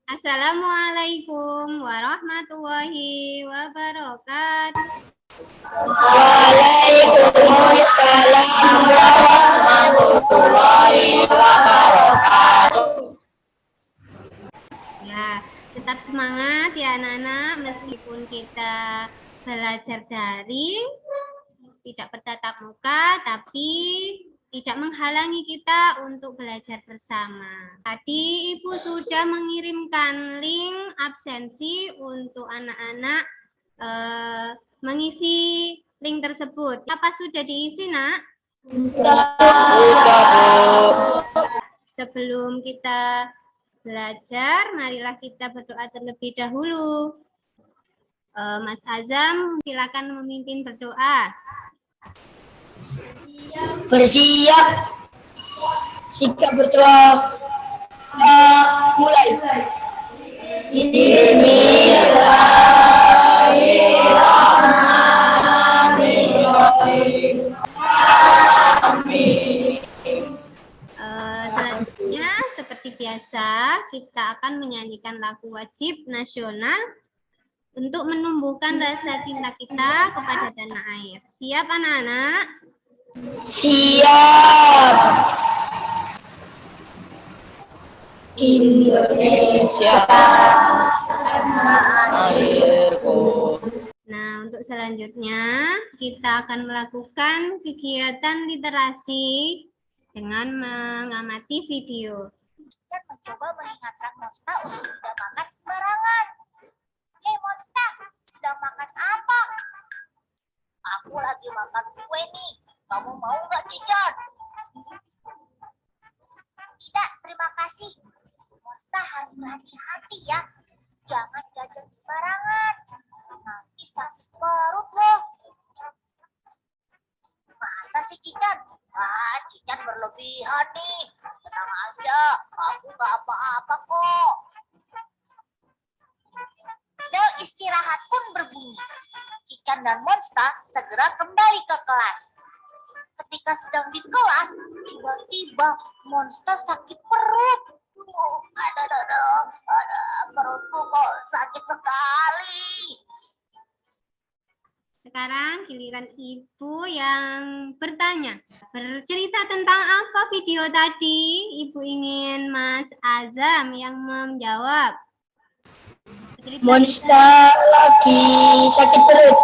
Assalamualaikum warahmatullahi wabarakatuh. Waalaikumsalam warahmatullahi wabarakatuh. Ya, tetap semangat ya anak-anak, meskipun kita belajar daring, tidak bertatap muka, tapi tidak menghalangi kita untuk belajar bersama. Tadi Ibu sudah mengirimkan link absensi untuk anak-anak mengisi link tersebut. Apa sudah diisi, Nak? Sebelum kita belajar, marilah kita berdoa terlebih dahulu. Mas Azam, silakan memimpin berdoa. Bersiap. Sikap berdoa. Mulai. Bismillahirrahmanirrahim. Selanjutnya, seperti biasa, kita akan menyanyikan lagu wajib nasional untuk menumbuhkan rasa cinta kita kepada tanah air. Siap anak-anak? Siap. Indonesia airku. Nah, untuk selanjutnya kita akan melakukan kegiatan literasi dengan mengamati video. Dan mencoba mengingatkan Monsta untuk tidak makan sembarangan. Hei Monsta, sedang makan apa? Aku lagi makan kue nih. Kamu mau nggak, Cican? Tidak, terima kasih. Monsta harus berhati-hati ya. Jangan jajan sembarangan. Nanti sakit perut loh. Masa sih Cican? Cican berlebihan nih. Tenang aja, aku nggak apa-apa kok. Bel istirahat pun berbunyi. Cican dan Monsta segera kembali ke kelas. Ketika sedang di kelas, tiba-tiba Monsta sakit perut. Ada, perutku kok sakit sekali. Sekarang giliran Ibu yang bertanya. Bercerita tentang apa video tadi? Ibu ingin Mas Azam yang menjawab. Monsta lagi sakit perut.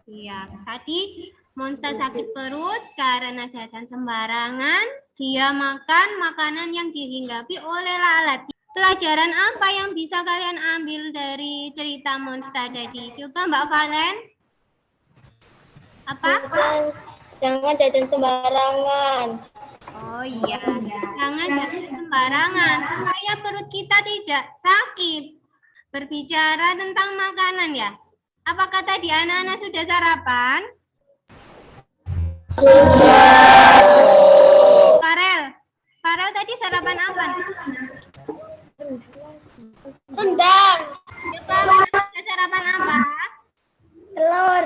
Iya, tadi Monsta sakit perut karena jajan sembarangan. Dia makan makanan yang dihinggapi oleh lalat. Pelajaran apa yang bisa kalian ambil dari cerita Monsta tadi? Coba Mbak Valen. Apa? Jangan jajan sembarangan. Oh iya, jangan jajan sembarangan supaya perut kita tidak sakit. Berbicara tentang makanan ya. Apakah tadi anak-anak sudah sarapan? Farel tadi sarapan apa? Rendang. Coba sudah sarapan apa? Telur.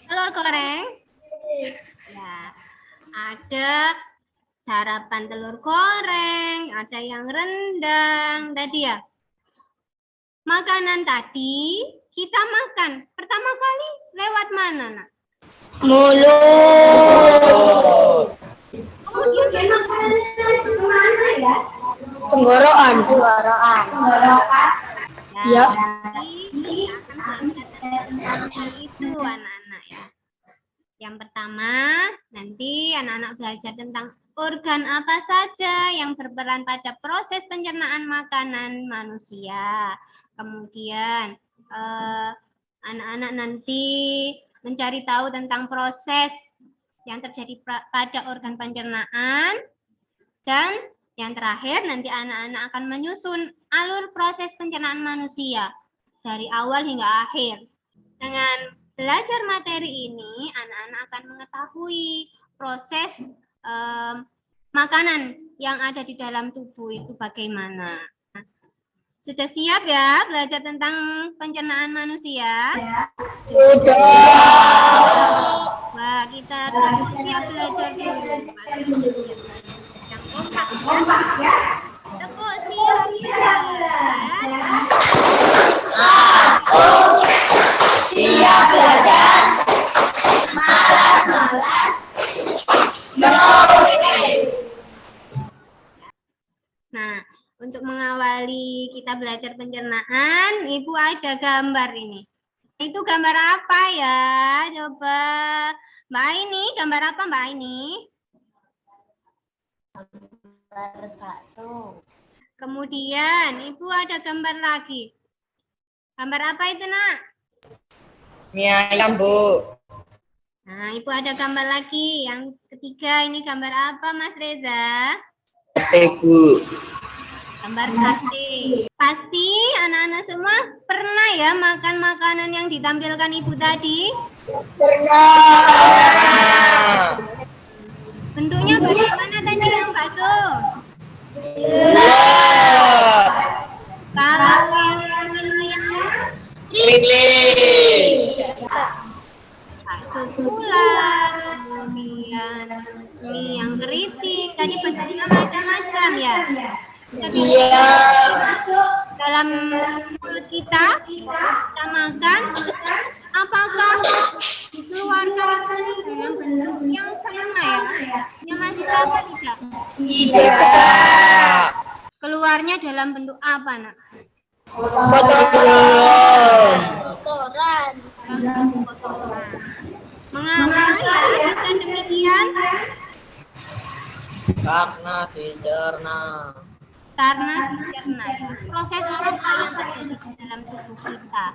Telur goreng? Ya, ada sarapan telur goreng, ada yang rendang tadi ya. Makanan tadi kita makan pertama kali lewat mana, Nak? Mulut. Kemudian dia makan kemana ya? Tenggorokan. Ya. Kita akan belajar tentang itu anak-anak ya. Yang pertama, nanti anak-anak belajar tentang organ apa saja yang berperan pada proses pencernaan makanan manusia. Kemudian anak-anak nanti mencari tahu tentang proses yang terjadi pada organ pencernaan. Dan yang terakhir nanti anak-anak akan menyusun alur proses pencernaan manusia dari awal hingga akhir. Dengan belajar materi ini, anak-anak akan mengetahui proses makanan yang ada di dalam tubuh itu bagaimana. Sudah siap ya belajar tentang pencernaan manusia? Sudah. Wah, kita tepuk siap belajar dulu. Yang kompak ya. Tepuk siap belajar. Siap belajar. Malas-malas. Nah, untuk mengawali kita belajar pencernaan, Ibu ada gambar ini. Itu gambar apa ya? Coba Mbak Aini, gambar apa Mbak Aini? Bakso. Kemudian Ibu ada gambar lagi. Gambar apa itu, Nak? Mie ayam, Bu. Nah, Ibu ada gambar lagi. Yang ketiga ini gambar apa, Mas Reza? Bu. Gambar sate. Pasti anak-anak semua pernah ya makan makanan yang ditampilkan Ibu tadi? Pernah. Bentuknya bagaimana tadi yang bakso? Bulat. Kalau yang Keliling. bakso bulat, kemudian mie yang keriting, tadi bentuknya macam-macam ya. Jadi Iya. dalam mulut kita makan, apakah dikeluarkan dalam bentuk yang sama ya? Yang masih sama tidak? Tidak. Keluarnya dalam bentuk apa, Nak? Kotoran. Kotoran. Dalam bentuk kotoran. Mengapa ya bisa demikian? Karena dicerna. Karena dicerna ya. Proses apa yang terjadi di dalam tubuh kita.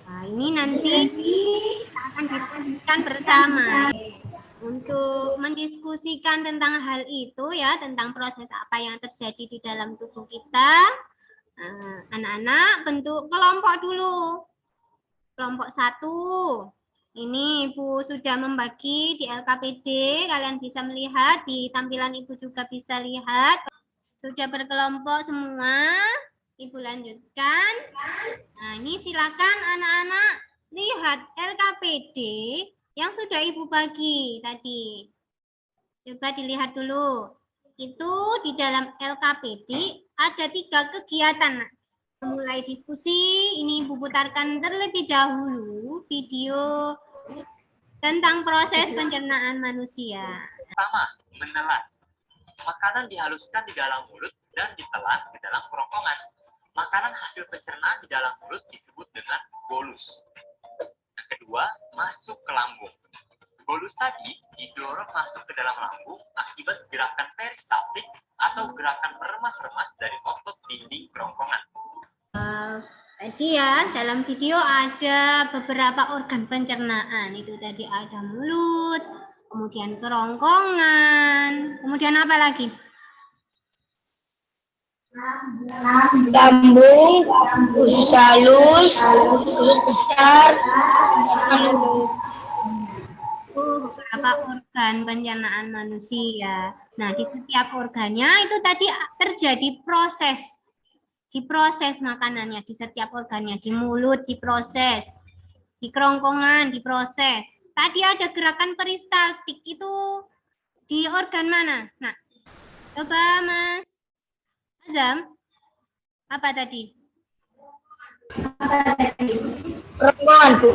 Nah, ini nanti kita akan diskusikan bersama untuk mendiskusikan tentang hal itu ya, tentang proses apa yang terjadi di dalam tubuh kita. Anak-anak bentuk kelompok dulu. Kelompok 1. Ini Ibu sudah membagi di LKPD, kalian bisa melihat di tampilan Ibu juga bisa lihat. Sudah berkelompok semua, Ibu lanjutkan. Nah, ini silakan anak-anak lihat LKPD yang sudah Ibu bagi tadi. Coba dilihat dulu. Itu di dalam LKPD ada 3 kegiatan. Mulai diskusi, ini Ibu putarkan terlebih dahulu video tentang proses pencernaan manusia. Pertama, menelan. Makanan dihaluskan di dalam mulut dan ditelan di dalam kerongkongan. Makanan hasil pencernaan di dalam mulut disebut dengan bolus. Yang kedua, masuk ke lambung. Bolus tadi didorong masuk ke dalam lambung akibat gerakan peristaltik atau gerakan meremas-remas dari otot dinding kerongkongan. Tadi ya, dalam video ada beberapa organ pencernaan. Itu tadi ada mulut, kemudian kerongkongan, kemudian apa lagi? Lambung, usus halus, usus besar, Beberapa organ pencernaan manusia. Nah, di setiap organnya itu tadi terjadi proses. Diproses makanannya di setiap organnya, di mulut diproses, di kerongkongan diproses. Tadi ada gerakan peristaltik itu di organ mana? Nah, coba Mas Azam, apa tadi? kerongkongan, Bu.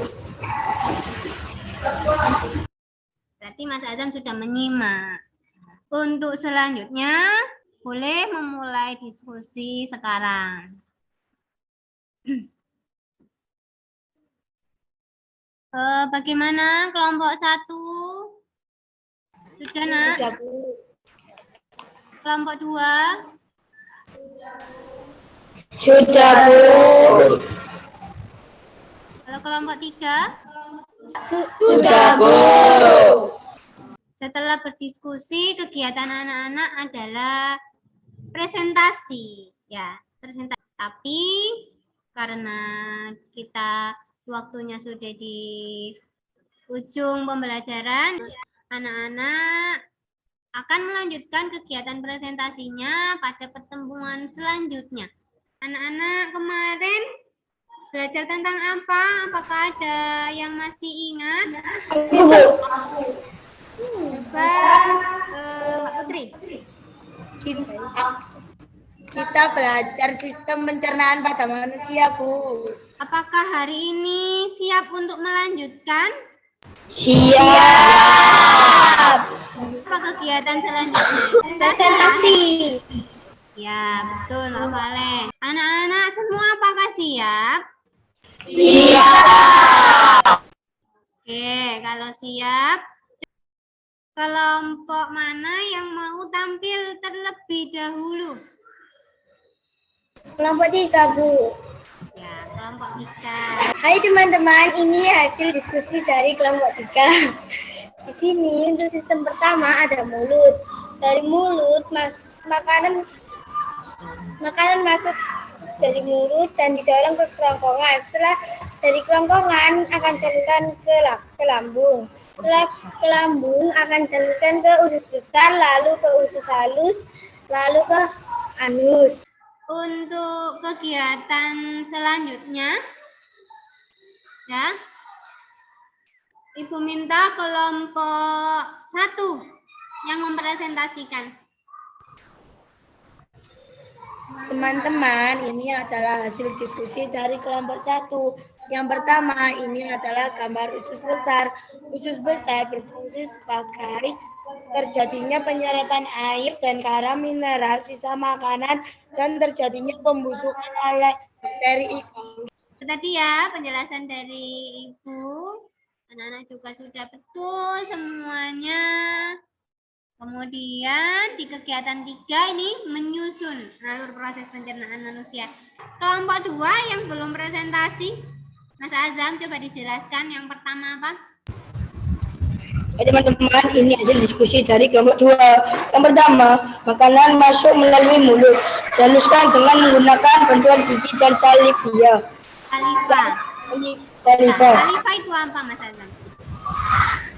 Berarti Mas Azam sudah menyimak. Untuk selanjutnya, boleh memulai diskusi sekarang. Bagaimana kelompok 1? Sudah, Nak? Kelompok 2? Sudah, Bu. Kalau kelompok 3? Sudah, Bu. Setelah berdiskusi, kegiatan anak-anak adalah presentasi, ya, presentasi. Tapi karena kita waktunya sudah di ujung pembelajaran, anak-anak akan melanjutkan kegiatan presentasinya pada pertemuan selanjutnya. Anak-anak kemarin belajar tentang apa? Apakah ada yang masih ingat? Bu. Coba Mbak Putri. Kita belajar sistem pencernaan pada manusia, Bu. Apakah hari ini siap untuk melanjutkan? Siap. Apa kegiatan selanjutnya? Presentasi. Ya, betul Mbak Vale. Anak-anak semua apakah siap? Siap. Oke, kalau siap, kelompok mana yang mau tampil terlebih dahulu? Kelompok 3, Bu. Ya, kelompok 3. Hai teman-teman, ini hasil diskusi dari kelompok 3. Di sini untuk sistem pertama ada mulut. Dari mulut makanan masuk dari mulut dan didorong ke kerongkongan. Setelah dari kerongkongan akan jalurkan ke lambung. Setelah ke lambung akan jalurkan ke usus besar, lalu ke usus halus, lalu ke anus. Untuk kegiatan selanjutnya, ya, Ibu minta kelompok 1 yang mempresentasikan. Teman-teman, ini adalah hasil diskusi dari kelompok 1. Yang pertama, ini adalah gambar usus besar. Usus besar berfungsi sebagai terjadinya penyerapan air dan garam mineral sisa makanan dan terjadinya pembusukan oleh bakteri E. coli. Tadi ya penjelasan dari Ibu. Anak-anak juga sudah betul semuanya. Kemudian di kegiatan 3 ini menyusun alur proses pencernaan manusia. Kelompok 2 yang belum presentasi, Mas Azam coba dijelaskan yang pertama apa? Teman-teman, ini hasil diskusi dari kelompok 2. Yang pertama, makanan masuk melalui mulut, dihaluskan dengan menggunakan bantuan gigi dan salivia. Saliva. Saliva. Saliva itu apa Mas Azam?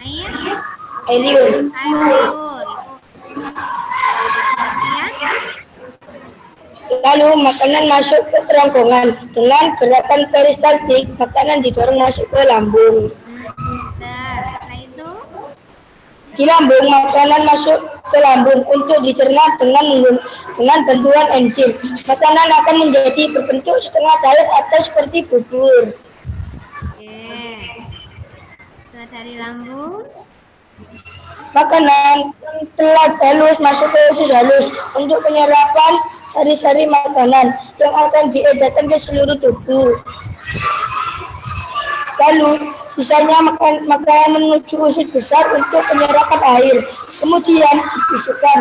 Air? Air liur. Air liur. Kemudian? Lalu makanan masuk ke kerongkongan. Dengan gerakan peristaltik, makanan didorong masuk ke lambung. Setelah itu? Di lambung, makanan masuk ke lambung untuk dicerna dengan bantuan enzim. Makanan akan menjadi berbentuk setengah cair atau seperti bubur. Oke. Setelah dari lambung? Makanan telah halus masuk ke usus halus untuk penyerapan sari-sari makanan yang akan diedarkan ke seluruh tubuh. Lalu sisanya makanan menuju usus besar untuk penyerapan air. Kemudian dibusukkan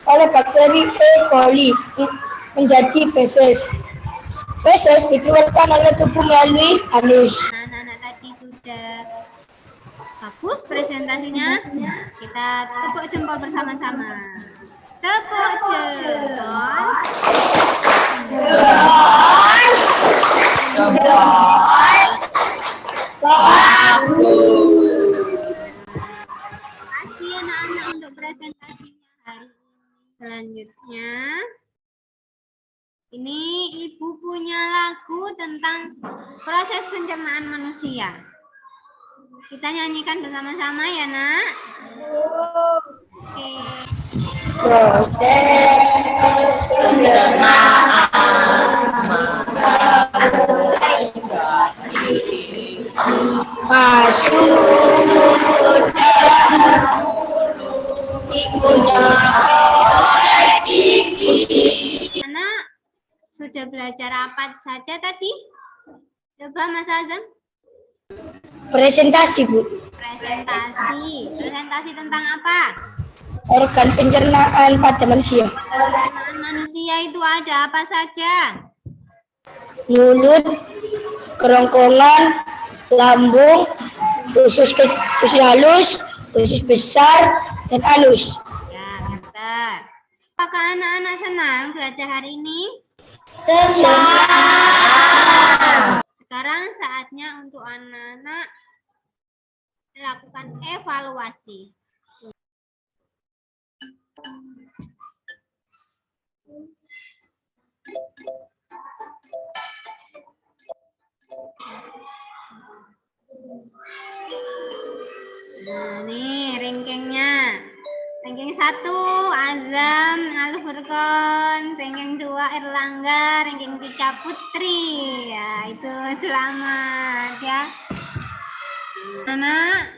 oleh bakteri E. coli menjadi feses. Feses dikeluarkan oleh tubuh melalui anus. Anak-anak tadi sudah bagus presentasinya. Kita tepuk jempol bersama-sama. Tepuk jempol. Kasih anak-anak untuk presentasinya hari ini. Selanjutnya, ini Ibu punya lagu tentang proses pencernaan manusia. Kita nyanyikan bersama-sama ya, Nak. Oke. Proses pencernaan masuk dalam ikunya oleh gigi. Anak sudah belajar apa saja tadi? Coba Mas Azam. Presentasi, Bu. Presentasi tentang apa? Organ pencernaan pada manusia. Pencernaan manusia itu ada apa saja? Mulut, kerongkongan, lambung, usus halus, usus besar, dan anus. Ya, betul. Apakah anak-anak senang belajar hari ini? Senang. Sekarang saatnya untuk anak-anak melakukan evaluasi. Nah, nih rankingnya. Ranking 1 Azam Al-Furqon, ranking 2 Erlangga, ranking 3 Putri. Ya, itu selamat ya. Anak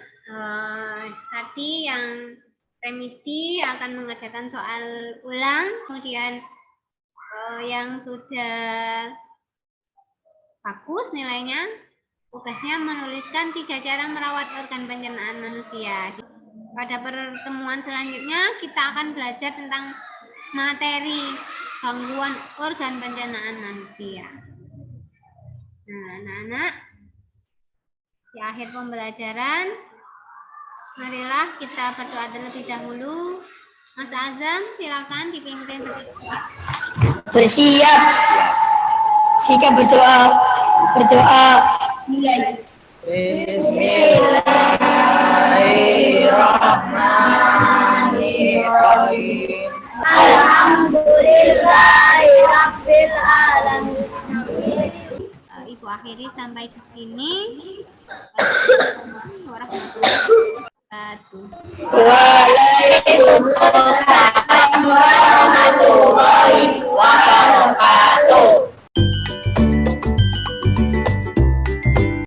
nanti yang remiti akan mengerjakan soal ulang, kemudian yang sudah bagus nilainya, tugasnya menuliskan 3 cara merawat organ pencernaan manusia. Pada pertemuan selanjutnya kita akan belajar tentang materi gangguan organ pencernaan manusia. Nah, anak-anak, di akhir pembelajaran, marilah kita berdoa terlebih dahulu. Mas Azam, silakan dipimpin. Bersiap. Sikap berdoa. Berdoa. Mulai. Bismillahirrahmanirrahim. Alhamdulillahirabbil alamin. Ibu akhiri sampai di sini. Warahmatullahi wabarakatuh. Waalaikumsalam.